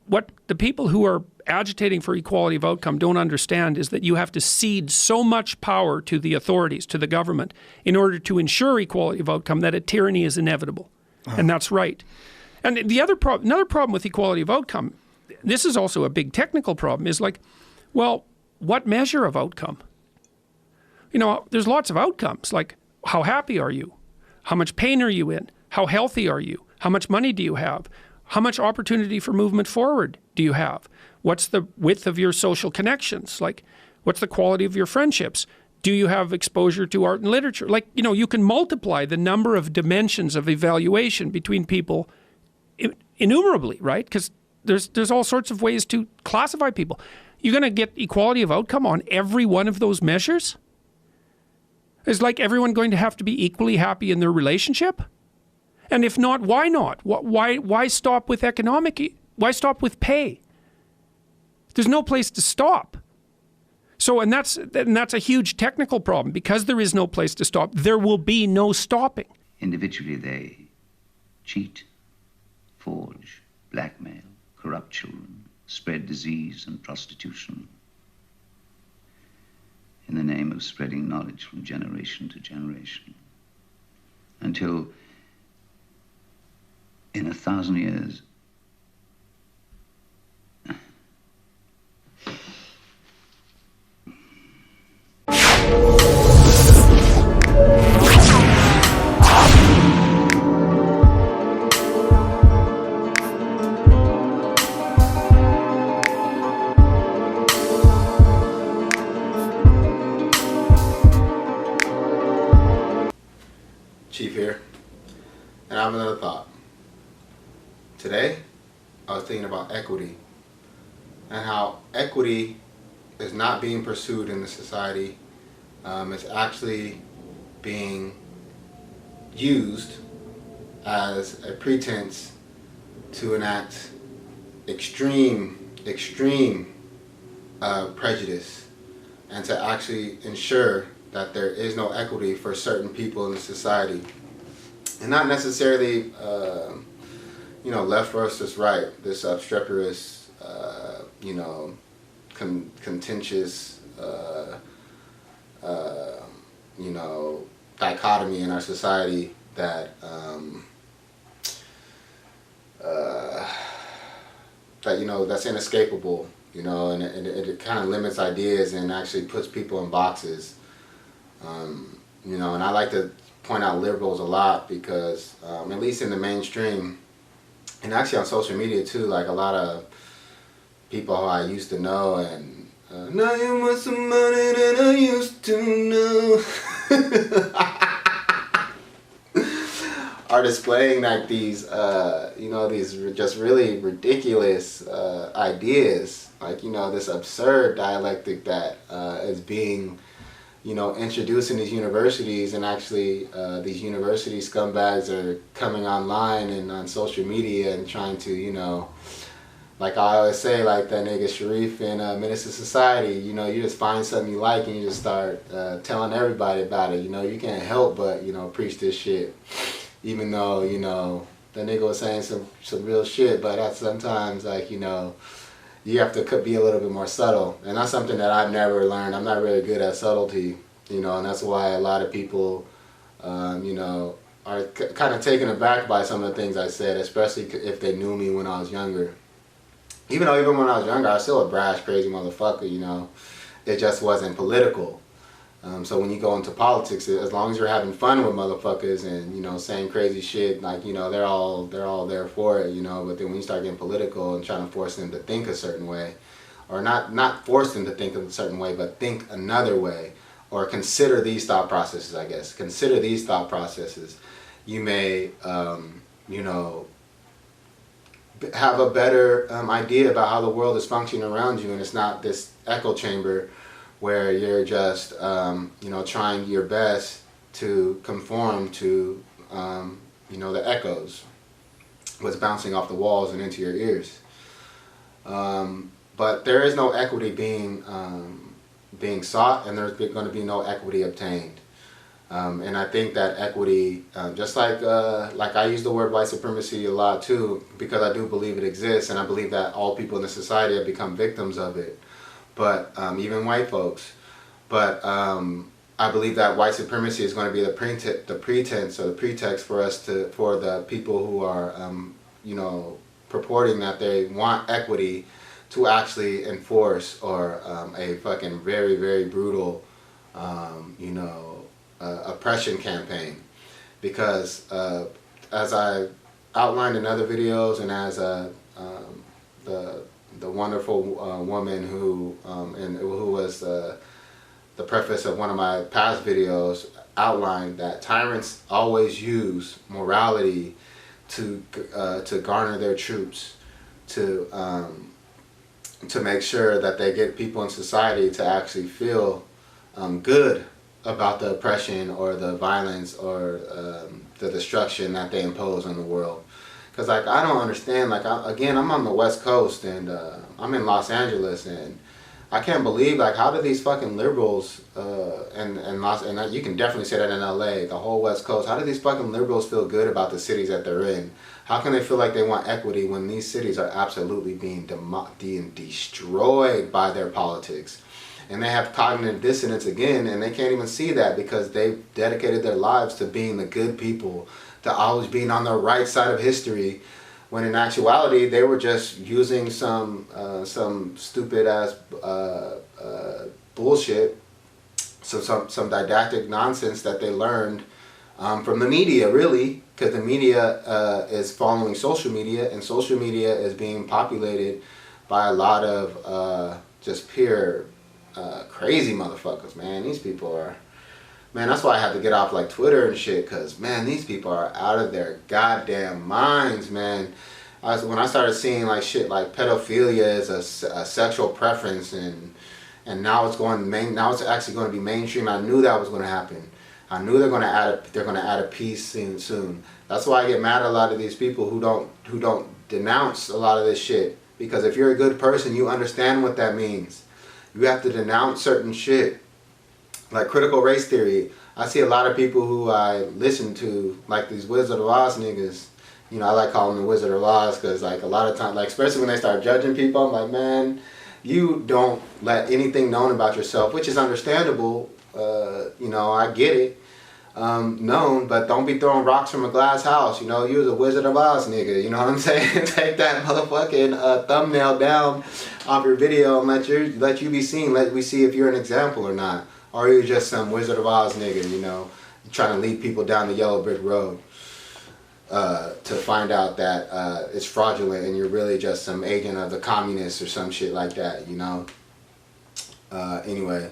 what the people who are agitating for equality of outcome don't understand is that you have to cede so much power to the authorities, to the government, in order to ensure equality of outcome that a tyranny is inevitable. And that's right. And the other another problem with equality of outcome, this is also a big technical problem, is like, well, what measure of outcome? You know, there's lots of outcomes, like how happy are you? How much pain are you in? How healthy are you? How much money do you have? How much opportunity for movement forward do you have? What's the width of your social connections? Like, what's the quality of your friendships? Do you have exposure to art and literature? Like, you know, you can multiply the number of dimensions of evaluation between people innumerably, right? Because there's all sorts of ways to classify people. You're going to get equality of outcome on every one of those measures? Is like everyone going to have to be equally happy in their relationship? And if not, why not? Why stop with why stop with pay? There's no place to stop. So, and that's a huge technical problem. Because there is no place to stop, there will be no stopping. Individually, they cheat, forge, blackmail, corrupt children, spread disease and prostitution in the name of spreading knowledge from generation to generation, until in 1,000 years, Chief here, and I have another thought. Today, I was thinking about equity and how equity is not being pursued in the society. It's actually being used as a pretense to enact extreme prejudice and to actually ensure that there is no equity for certain people in the society. And not necessarily you know, left versus right, this obstreperous, you know, contentious, you know, dichotomy in our society that, that, you know, that's inescapable, you know, and it kind of limits ideas and actually puts people in boxes. You know, and I like to point out liberals a lot because, at least in the mainstream, and actually on social media too, like a lot of people who I used to know and now you want some money than I used to know are displaying like these you know, these just really ridiculous ideas, like, you know, this absurd dialectic that is being, you know, introduced in these universities, and actually these university scumbags are coming online and on social media and trying to, you know, like I always say, like that nigga Sharif in Menace to Society, you know, you just find something you like and you just start telling everybody about it. You know, you can't help but, you know, preach this shit, even though, you know, the nigga was saying some real shit, but that's sometimes, like, you know, you have to be a little bit more subtle, and that's something that I've never learned. I'm not really good at subtlety, you know, and that's why a lot of people, you know, are kind of taken aback by some of the things I said, especially if they knew me when I was younger. Even when I was younger, I was still a brash, crazy motherfucker, you know. It just wasn't political. So when you go into politics, as long as you're having fun with motherfuckers and, you know, saying crazy shit, like, you know, they're all there for it, you know. But then when you start getting political and trying to force them to think a certain way, or not force them to think a certain way, but think another way, or consider these thought processes, I guess. Consider these thought processes. You may, you know, have a better idea about how the world is functioning around you, and it's not this echo chamber where you're just, you know, trying your best to conform to, you know, the echoes, what's bouncing off the walls and into your ears. But there is no equity being sought, and there's going to be no equity obtained. And I think that equity, just like I use the word white supremacy a lot too, because I do believe it exists, and I believe that all people in the society have become victims of it. But even white folks. But I believe that white supremacy is going to be the pretense or the pretext for the people who are, purporting that they want equity to actually enforce or a fucking very, very brutal, oppression campaign. Because as I outlined in other videos, and as the wonderful woman who was the preface of one of my past videos outlined, that tyrants always use morality to garner their troops, to make sure that they get people in society to actually feel good about the oppression or the violence or the destruction that they impose on the world. Because like I don't understand, like I'm on the West Coast, and I'm in Los Angeles, and I can't believe, like, how do these fucking liberals and you can definitely say that in LA, the whole West Coast, how do these fucking liberals feel good about the cities that they're in? How can they feel like they want equity when these cities are absolutely being destroyed by their politics? And they have cognitive dissonance again, and they can't even see that because they've dedicated their lives to being the good people, to always being on the right side of history, when in actuality they were just using some stupid ass bullshit, some didactic nonsense that they learned from the media, really, because the media is following social media, and social media is being populated by a lot of just pure crazy motherfuckers, man. These people are, man, that's why I have to get off like Twitter and shit, because, man, these people are out of their goddamn minds, man. When I started seeing like shit like pedophilia as a sexual preference, and now it's actually going to be mainstream, I knew that was going to happen. I knew they're going to add a piece soon. That's why I get mad at a lot of these people who don't denounce a lot of this shit, because if you're a good person, you understand what that means. You have to denounce certain shit. Like critical race theory, I see a lot of people who I listen to, like these Wizard of Oz niggas. You know, I like calling them the Wizard of Oz because, like, a lot of times, like, especially when they start judging people, I'm like, man, you don't let anything known about yourself, which is understandable. I get it. Known, but don't be throwing rocks from a glass house. You know, you was a Wizard of Oz nigga. You know what I'm saying? Take that motherfucking thumbnail down off your video and let you be seen. Let we see if you're an example or not. Or you're just some Wizard of Oz nigga, you know, trying to lead people down the yellow brick road to find out that it's fraudulent and you're really just some agent of the communists or some shit like that, you know. Anyway,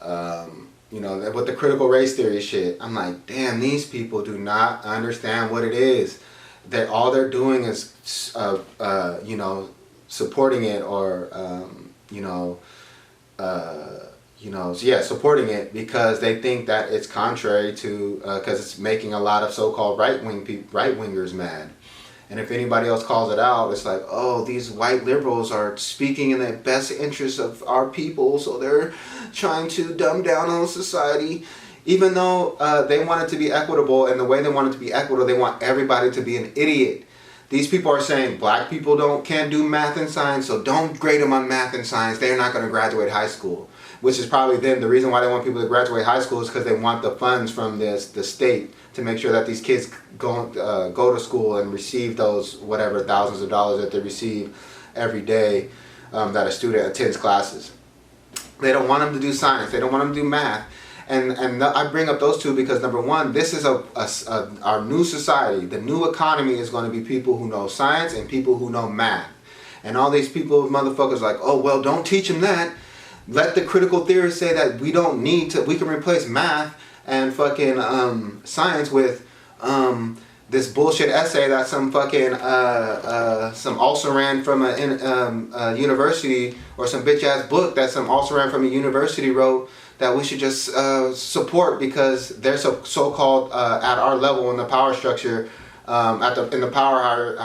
with the critical race theory shit, I'm like, damn, these people do not understand what it is. All they're doing is, supporting it or, supporting it because they think that it's contrary to, because it's making a lot of so-called right-wingers mad. And if anybody else calls it out, it's like, oh, these white liberals are speaking in the best interest of our people, so they're trying to dumb down on society. Even though they want it to be equitable, and the way they want it to be equitable, they want everybody to be an idiot. These people are saying black people can't do math and science, so don't grade them on math and science. They're not going to graduate high school. Which is probably then the reason why they want people to graduate high school is because they want the funds from the state to make sure that these kids go to school and receive those whatever thousands of dollars that they receive every day that a student attends classes. They don't want them to do science. They don't want them to do math. And I bring up those two because, number one, this is our new society. The new economy is going to be people who know science and people who know math. And all these people, motherfuckers, like, oh, well, don't teach them that. Let the critical theorists say that we don't need to, we can replace math and fucking science with this bullshit essay that some fucking, some also ran from a university, or some bitch ass book that some also ran from a university wrote, that we should just support because they're so-called at our level in the power structure, in the power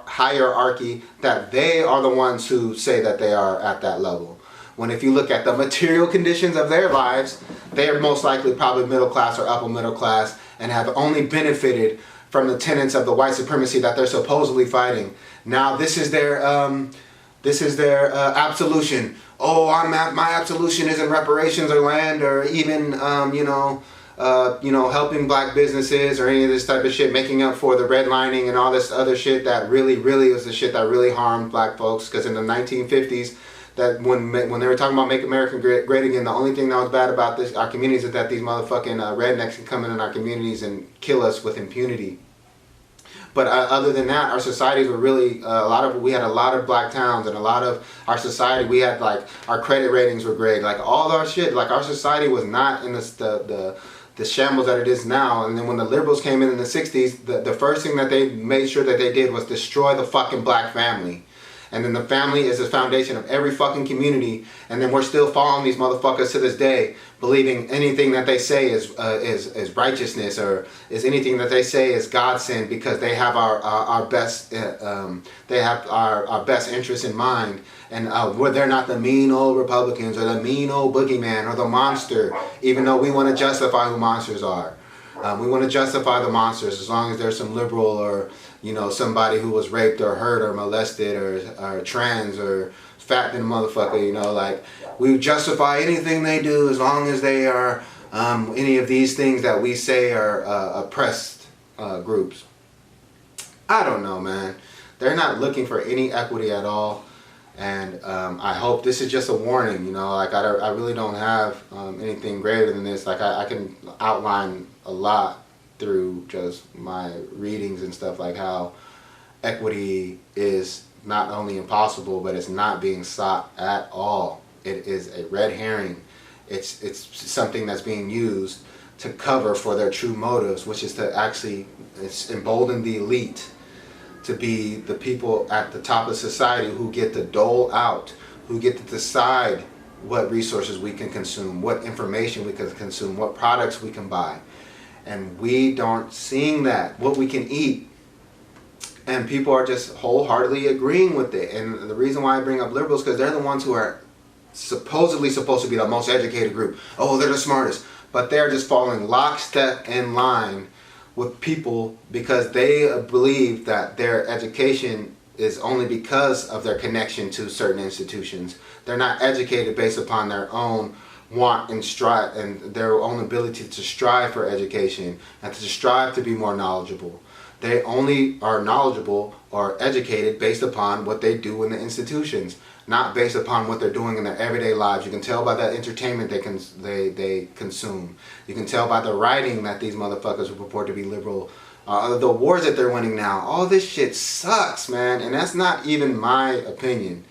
hierarchy, that they are the ones who say that they are at that level. when if you look at the material conditions of their lives, they are most likely probably middle class or upper middle class and have only benefited from the tenets of the white supremacy that they're supposedly fighting. Now this is their absolution. Oh, my absolution isn't reparations or land or even helping black businesses or any of this type of shit, making up for the redlining and all this other shit that really was the shit that really harmed black folks. Because in the 1950s, that when they were talking about make America great again, the only thing that was bad about our communities is that these motherfucking rednecks can come in our communities and kill us with impunity. But other than that, our societies were really we had a lot of black towns, and a lot of our society, we had like our credit ratings were great, like all our shit, like our society was not in the shambles that it is now. And then when the liberals came in the 60s, the first thing that they made sure that they did was destroy the fucking black family. And then the family is the foundation of every fucking community. And then we're still following these motherfuckers to this day, believing anything that they say is righteousness, or is anything that they say is godsend, because they have our best our best interests in mind. And they're not the mean old Republicans or the mean old boogeyman or the monster, even though we want to justify who monsters are. We want to justify the monsters as long as there's some liberal or somebody who was raped or hurt or molested or trans or fat than a motherfucker, like we justify anything they do as long as they are any of these things that we say are oppressed groups. I don't know, man. They're not looking for any equity at all. And I hope this is just a warning, like I really don't have anything greater than this. Like I can outline a lot through just my readings and stuff, like how equity is not only impossible, but it's not being sought at all. It is a red herring. It's something that's being used to cover for their true motives, which is to actually embolden the elite to be the people at the top of society who get to dole out, who get to decide what resources we can consume, what information we can consume, what products we can buy. And we aren't seeing that, what we can eat. And people are just wholeheartedly agreeing with it. And the reason why I bring up liberals, because they're the ones who are supposedly supposed to be the most educated group. Oh, they're the smartest. But they're just following lockstep in line with people because they believe that their education is only because of their connection to certain institutions. They're not educated based upon their own want and strive and their own ability to strive for education and to strive to be more knowledgeable. They only are knowledgeable or educated based upon what they do in the institutions, not based upon what they're doing in their everyday lives. You can tell by the entertainment they consume. You can tell by the writing that these motherfuckers who purport to be liberal, the wars that they're winning now. All this shit sucks, man, and that's not even my opinion.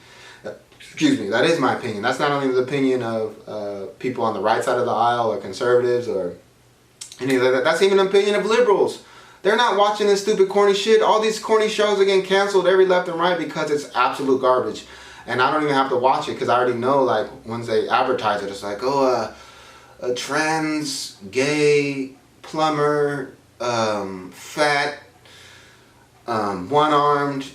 Excuse me, that is my opinion. That's not only the opinion of people on the right side of the aisle or conservatives or any of that. That's even an opinion of liberals. They're not watching this stupid corny shit. All these corny shows are getting canceled every left and right because it's absolute garbage. And I don't even have to watch it because I already know, like, once they advertise it, it's like, oh, a trans, gay, plumber, fat, one-armed,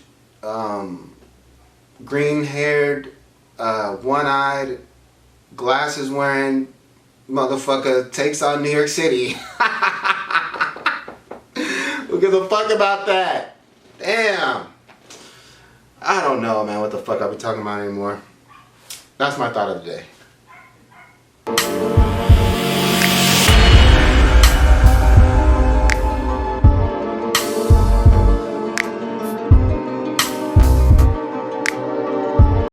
green-haired, one-eyed, glasses-wearing motherfucker takes on New York City. Who gives a fuck about that? Damn. I don't know, man, what the fuck I'll be talking about anymore. That's my thought of the day.